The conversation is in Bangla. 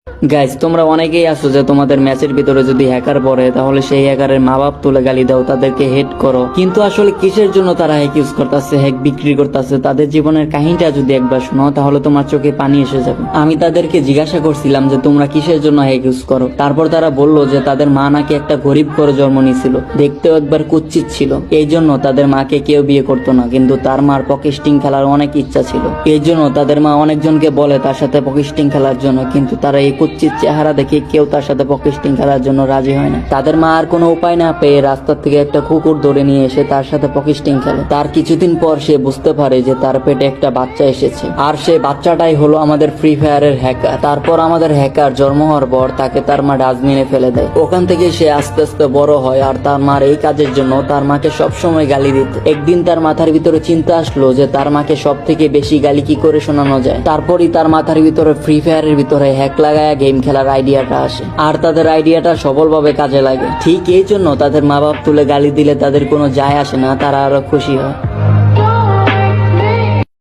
গাইজ, তোমরা অনেকেই আছো যে তোমাদের ম্যাচের ভিতরে যদি হ্যাকার পড়ে তাহলে সেই হ্যাকারের মা বাপ তুলে গালি দাও, তাদেরকে হেট করো। কিন্তু আসলে কিসের জন্য তারা হ্যাক ইউজ করতেছে, হ্যাক বিক্রি করতেছে, তাদের জীবনের কাহিনীটা যদি একবার শোনো তাহলে তোমার চোখে পানি এসে যাবে। আমি তাদেরকে জিজ্ঞাসা করছিলাম যে তোমরা কিসের জন্য হ্যাক ইউজ করো। তারপর তারা বললো যে তাদের মা নাকি একটা গরিব করে জন্ম নিয়েছিল, দেখতেও একবার কুচ্ছিত ছিল, এই জন্য তাদের মাকে কেউ বিয়ে করতো না। কিন্তু তার মার পকেস্টিং খেলার অনেক ইচ্ছা ছিল, এই জন্য তাদের মা অনেকজনকে বলে তার সাথে পকেস্টিং খেলার জন্য, কিন্তু তারা এই কুচ্ছিত চেহারা দেখে কেউ তার সাথে পকেস্টিং খেলার জন্য রাজি হয় না। তাদের মা আর কোনো উপায় না পেয়ে রাস্তার থেকে একটা কুকুর ধরে নিয়ে এসে তার সাথে পকেস্টিং খেলে। তার কিছুদিন পর সে বুঝতে পারে যে তার পেটে একটা বাচ্চা এসেছে, আর সে বাচ্চাটাই হলো আমাদের ফ্রি ফায়ারের হ্যাকার। তারপর আমাদের হ্যাকার জন্ম হওয়ার পর তাকে তার মা ডাস্টবিনে ফেলে দেয়। ওখান থেকে সে আস্তে আস্তে বড় হয়, আর তার মার এই কাজের জন্য তার মাকে সবসময় গালি দিত। একদিন তার মাথার ভিতরে চিন্তা আসলো যে তার মাকে সব থেকে বেশি গালি কি করে শোনানো যায়। তারপরই তার মাথার ভিতরে ফ্রি ফায়ারের ভিতরে হ্যাক লাগায়া গেম খেলার আইডিয়াটা আসে, আর তাদের আইডিয়াটা সফলভাবে কাজে লাগে। ঠিক এই জন্য তাদের মা বাপ তুলে গালি দিলে তাদের কোনো যায় আসে না, তারা আরো খুশি হয়।